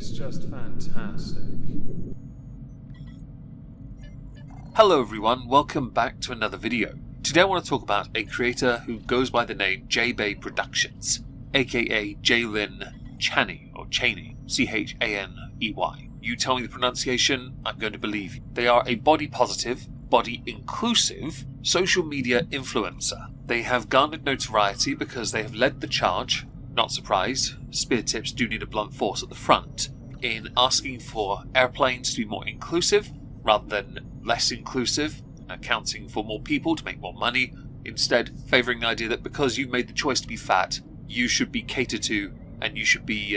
is just fantastic. Hello everyone, welcome back to another video. Today I want to talk about a creator who goes by the name Jaebae Productions, aka Jaylin Chaney, or Chaney, C-H-A-N-E-Y. You tell me the pronunciation, I'm going to believe you. They are a body positive, body inclusive social media influencer. They have garnered notoriety because they have led the charge, not surprised, spear tips do need a blunt force at the front, in asking for airplanes to be more inclusive rather than less inclusive, accounting for more people to make more money, instead favouring the idea that because you've made the choice to be fat, you should be catered to and you should be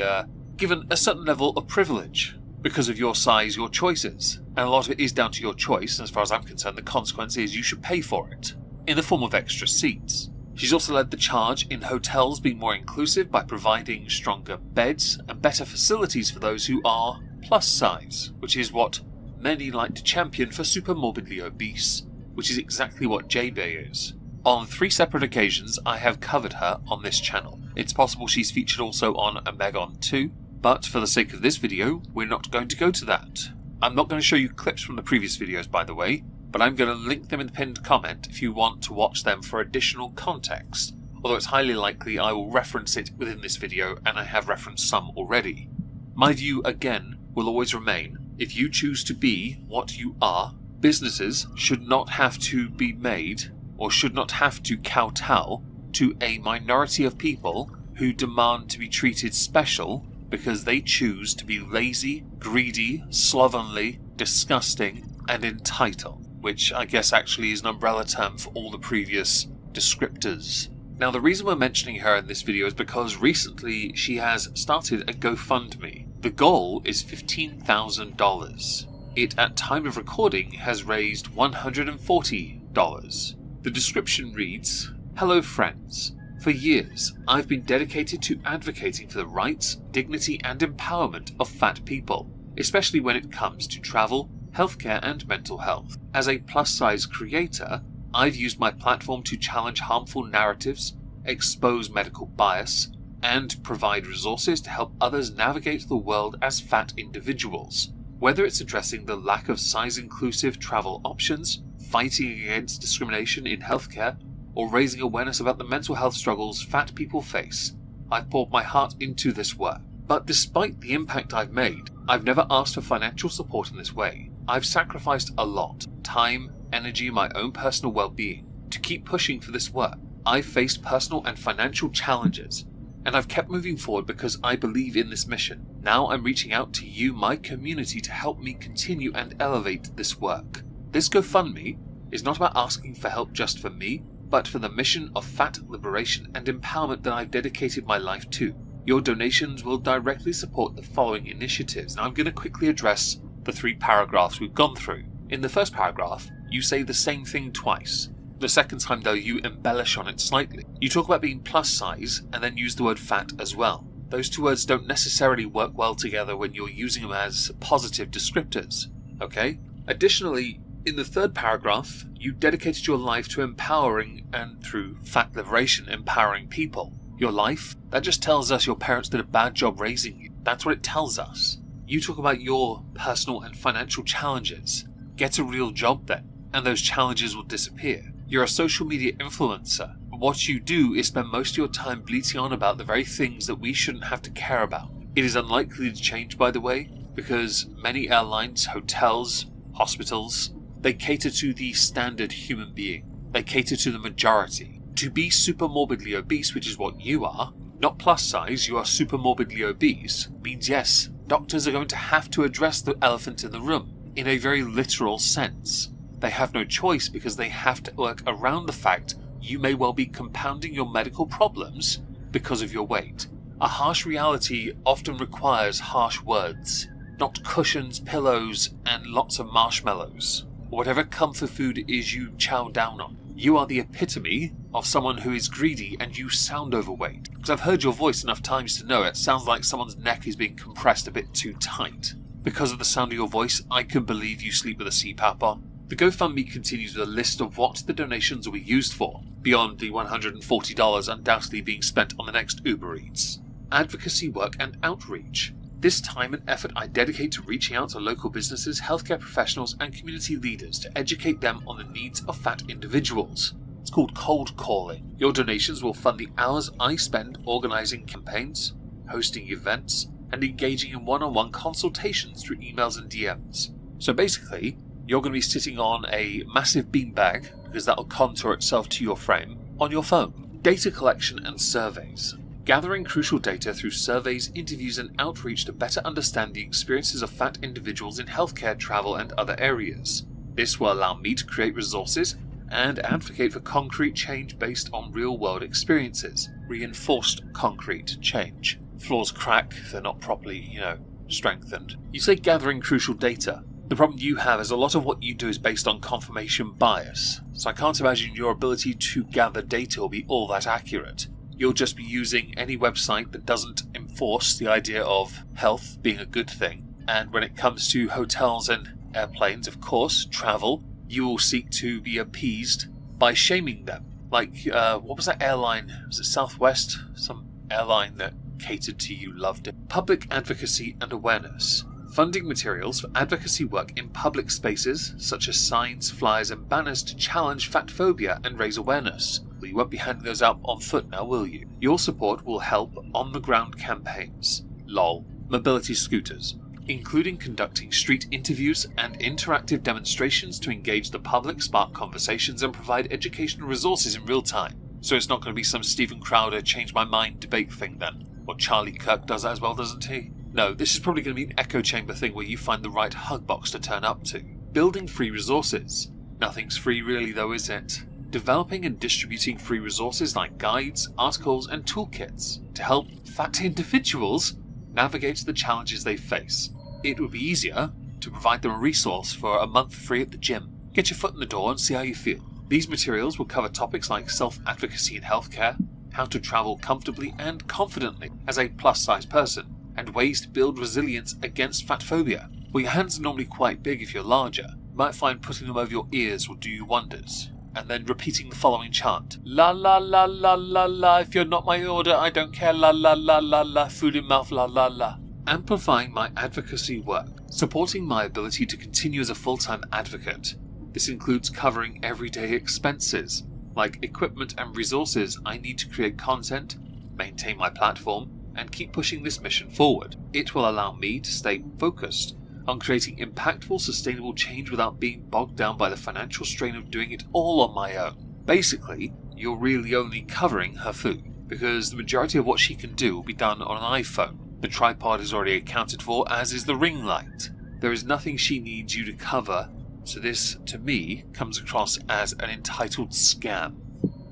given a certain level of privilege because of your size, your choices. And a lot of it is down to your choice, and as far as I'm concerned, the consequence is you should pay for it, in the form of extra seats. She's also led the charge in hotels being more inclusive by providing stronger beds and better facilities for those who are plus size, which is what many like to champion for super morbidly obese, which is exactly what Jaebae is. On 3 separate occasions I have covered her on this channel. It's possible she's featured also on Omegon 2, but for the sake of this video, we're not going to go to that. I'm not going to show you clips from the previous videos, by the way, but I'm going to link them in the pinned comment if you want to watch them for additional context, although it's highly likely I will reference it within this video, and I have referenced some already. My view, again, will always remain: if you choose to be what you are, businesses should not have to be made, or should not have to kowtow to a minority of people who demand to be treated special because they choose to be lazy, greedy, slovenly, disgusting, and entitled, which I guess actually is an umbrella term for all the previous descriptors. Now, the reason we're mentioning her in this video is because recently she has started a GoFundMe. The goal is $15,000. It, at time of recording, has raised $140. The description reads, "Hello friends. For years, I've been dedicated to advocating for the rights, dignity and empowerment of fat people, especially when it comes to travel, healthcare and mental health. As a plus-size creator, I've used my platform to challenge harmful narratives, expose medical bias, and provide resources to help others navigate the world as fat individuals. Whether it's addressing the lack of size-inclusive travel options, fighting against discrimination in healthcare, or raising awareness about the mental health struggles fat people face, I've poured my heart into this work. But despite the impact I've made, I've never asked for financial support in this way. I've sacrificed a lot, time, energy, my own personal well-being, to keep pushing for this work. I've faced personal and financial challenges, and I've kept moving forward because I believe in this mission. Now I'm reaching out to you, my community, to help me continue and elevate this work. This GoFundMe is not about asking for help just for me, but for the mission of fat liberation and empowerment that I've dedicated my life to. Your donations will directly support the following initiatives. Now I'm going to quickly address the 3 paragraphs we've gone through. In the first paragraph, you say the same thing twice. The second time, though, you embellish on it slightly. You talk about being plus size and then use the word fat as well. Those 2 words don't necessarily work well together when you're using them as positive descriptors, okay? Additionally, in the third paragraph, you dedicated your life to empowering and, through fat liberation, empowering people. Your life? That just tells us your parents did a bad job raising you. That's what it tells us. You talk about your personal and financial challenges. Get a real job then, and those challenges will disappear. You're a social media influencer, but what you do is spend most of your time bleating on about the very things that we shouldn't have to care about. It is unlikely to change, by the way, because many airlines, hotels, hospitals, they cater to the standard human being. They cater to the majority. To be super morbidly obese, which is what you are, not plus size, you are super morbidly obese, means yes, doctors are going to have to address the elephant in the room, in a very literal sense. They have no choice because they have to work around the fact you may well be compounding your medical problems because of your weight. A harsh reality often requires harsh words, not cushions, pillows, and lots of marshmallows, or whatever comfort food it is you chow down on. You are the epitome of someone who is greedy, and you sound overweight. Because I've heard your voice enough times to know it sounds like someone's neck is being compressed a bit too tight. Because of the sound of your voice, I can believe you sleep with a CPAP on. The GoFundMe continues with a list of what the donations will be used for, beyond the $140 undoubtedly being spent on the next Uber Eats. Advocacy work and outreach. This time and effort I dedicate to reaching out to local businesses, healthcare professionals, and community leaders to educate them on the needs of fat individuals. It's called cold calling. Your donations will fund the hours I spend organising campaigns, hosting events, and engaging in one-on-one consultations through emails and DMs. So basically, you're going to be sitting on a massive beanbag, because that'll contour itself to your frame, on your phone. Data collection and surveys. Gathering crucial data through surveys, interviews, and outreach to better understand the experiences of fat individuals in healthcare, travel, and other areas. This will allow me to create resources and advocate for concrete change based on real-world experiences. Reinforced concrete change. Floors crack if they're not properly, strengthened. You say gathering crucial data. The problem you have is a lot of what you do is based on confirmation bias, so I can't imagine your ability to gather data will be all that accurate. You'll just be using any website that doesn't enforce the idea of health being a good thing. And when it comes to hotels and airplanes, of course, travel, you will seek to be appeased by shaming them. Like, what was that airline? Was it Southwest? Some airline that catered to you, loved it. Public advocacy and awareness. Funding materials for advocacy work in public spaces, such as signs, flyers, and banners to challenge fat phobia and raise awareness. Well, you won't be handing those out on foot now, will you? Your support will help on-the-ground campaigns. LOL. Mobility scooters. Including conducting street interviews and interactive demonstrations to engage the public, spark conversations, and provide educational resources in real time. So it's not going to be some Stephen Crowder change my mind debate thing then. Or Charlie Kirk does that as well, doesn't he? No, this is probably going to be an echo chamber thing where you find the right hug box to turn up to. Building free resources. Nothing's free really though, is it? Developing and distributing free resources like guides, articles, and toolkits to help fat individuals navigate the challenges they face. It would be easier to provide them a resource for a month free at the gym. Get your foot in the door and see how you feel. These materials will cover topics like self-advocacy in healthcare, how to travel comfortably and confidently as a plus-size person, and ways to build resilience against fat phobia. Well, your hands are normally quite big if you're larger. You might find putting them over your ears will do you wonders. And then repeating the following chant. La la la la la la, if you're not my order, I don't care, la la la la la, food in mouth, la la la. Amplifying my advocacy work. Supporting my ability to continue as a full-time advocate. This includes covering everyday expenses, like equipment and resources I need to create content, maintain my platform, and keep pushing this mission forward. It will allow me to stay focused on creating impactful, sustainable change without being bogged down by the financial strain of doing it all on my own. Basically, you're really only covering her food, because the majority of what she can do will be done on an iPhone. The tripod is already accounted for, as is the ring light. There is nothing she needs you to cover, so this, to me, comes across as an entitled scam.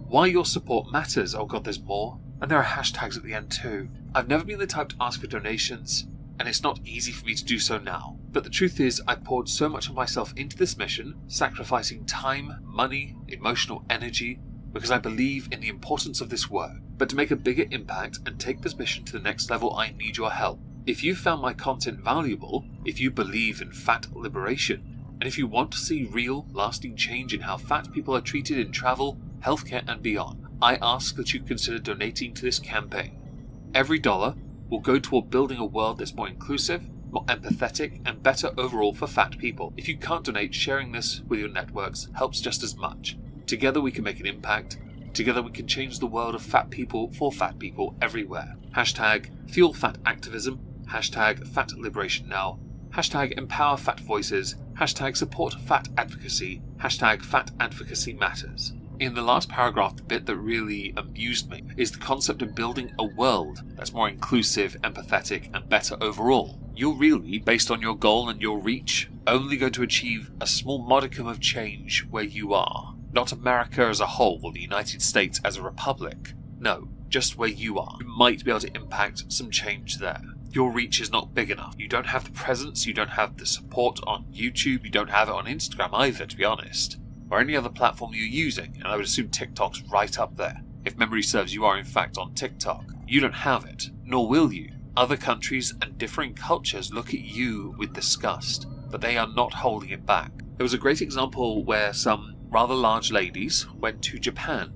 Why your support matters, oh god, there's more. And there are hashtags at the end too. I've never been the type to ask for donations, and it's not easy for me to do so now. But the truth is, I poured so much of myself into this mission, sacrificing time, money, emotional energy, because I believe in the importance of this work. But to make a bigger impact and take this mission to the next level, I need your help. If you found my content valuable, if you believe in fat liberation, and if you want to see real, lasting change in how fat people are treated in travel, healthcare, and beyond, I ask that you consider donating to this campaign. Every dollar will go toward building a world that's more inclusive, more empathetic, and better overall for fat people. If you can't donate, sharing this with your networks helps just as much. Together we can make an impact. Together we can change the world of fat people for fat people everywhere. Hashtag fuel fat activism. Hashtag fat liberation now. Hashtag empower fat voices. Hashtag support fat advocacy. Hashtag fat advocacy matters. In the last paragraph, the bit that really amused me is the concept of building a world that's more inclusive, empathetic, and better overall. You're really, based on your goal and your reach, only going to achieve a small modicum of change where you are. Not America as a whole or the United States as a republic. No, just where you are. You might be able to impact some change there. Your reach is not big enough. You don't have the presence, you don't have the support on YouTube, you don't have it on Instagram either, to be honest. Or any other platform you're using, and I would assume TikTok's right up there. If memory serves, you are in fact on TikTok. You don't have it, nor will you. Other countries and differing cultures look at you with disgust, but they are not holding it back. There was a great example where some rather large ladies went to Japan,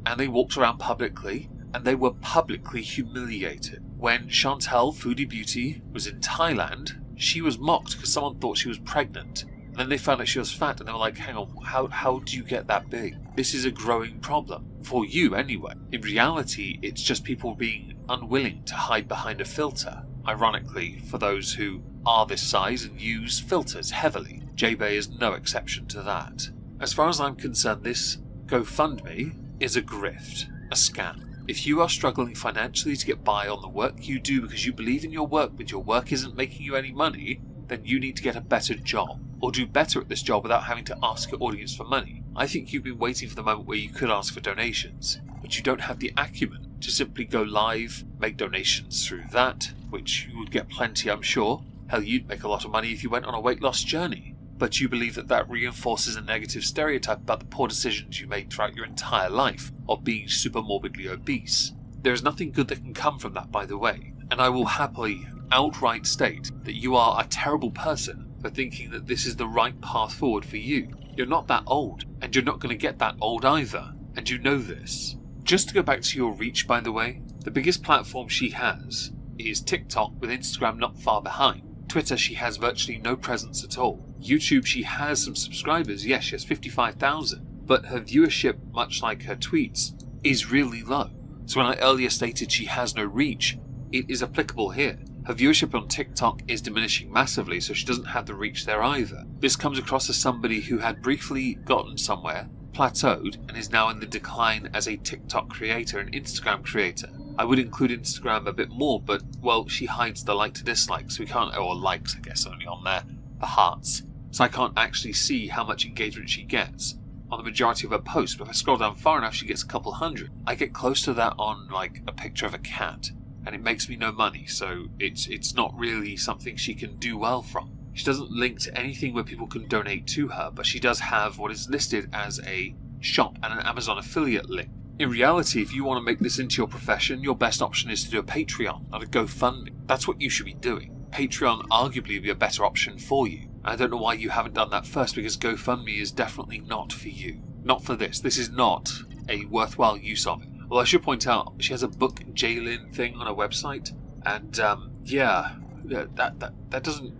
and they walked around publicly and they were publicly humiliated. When Chantal Foodie Beauty was in Thailand, she was mocked because someone thought she was pregnant. And then they found out she was fat and they were like, hang on, how do you get that big? This is a growing problem. For you anyway. In reality, it's just people being unwilling to hide behind a filter. Ironically, for those who are this size and use filters heavily. Jaebae is no exception to that. As far as I'm concerned, this GoFundMe is a grift, a scam. If you are struggling financially to get by on the work you do because you believe in your work but your work isn't making you any money, then you need to get a better job. Or do better at this job without having to ask your audience for money. I think you've been waiting for the moment where you could ask for donations, but you don't have the acumen to simply go live, make donations through that, which you would get plenty, I'm sure. Hell, you'd make a lot of money if you went on a weight loss journey. But you believe that that reinforces a negative stereotype about the poor decisions you made throughout your entire life of being super morbidly obese. There is nothing good that can come from that, by the way, and I will happily outright state that you are a terrible person for thinking that this is the right path forward for you. You're not that old, and you're not going to get that old either, and you know this. Just to go back to your reach, by the way, the biggest platform she has is TikTok, with Instagram not far behind. Twitter, she has virtually no presence at all. YouTube, she has some subscribers, yes, she has 55,000, but her viewership, much like her tweets, is really low. So when I earlier stated she has no reach, it is applicable here. Her viewership on TikTok is diminishing massively, so she doesn't have the reach there either. This comes across as somebody who had briefly gotten somewhere, plateaued, and is now in the decline as a TikTok creator and Instagram creator. I would include Instagram a bit more, but, well, she hides the like to dislike, so we can't, or likes, I guess, only on there, the hearts. So I can't actually see how much engagement she gets on the majority of her posts, but if I scroll down far enough, she gets a couple hundred. I get close to that on, like, a picture of a cat. And it makes me no money, so it's not really something she can do well from. She doesn't link to anything where people can donate to her, but she does have what is listed as a shop and an Amazon affiliate link. In reality, if you want to make this into your profession, your best option is to do a Patreon, not a GoFundMe. That's what you should be doing. Patreon arguably would be a better option for you. I don't know why you haven't done that first, because GoFundMe is definitely not for you. Not for this. This is not a worthwhile use of it. Well, I should point out, she has a book Jaylin thing on her website, and, yeah, that doesn't,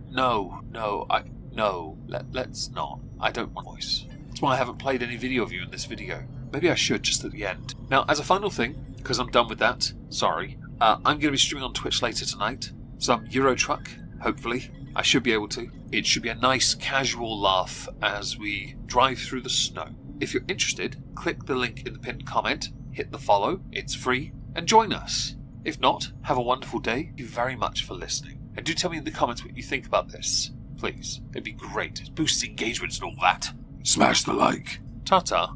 let's not. I don't want voice. That's why I haven't played any video of you in this video. Maybe I should, just at the end. Now, as a final thing, because I'm done with that, sorry, I'm going to be streaming on Twitch later tonight. Some Euro Truck, hopefully. I should be able to. It should be a nice, casual laugh as we drive through the snow. If you're interested, click the link in the pinned comment, hit the follow, it's free, and join us. If not, have a wonderful day. Thank you very much for listening. And do tell me in the comments what you think about this. Please. It'd be great. It boosts engagement and all that. Smash the like. Ta-ta.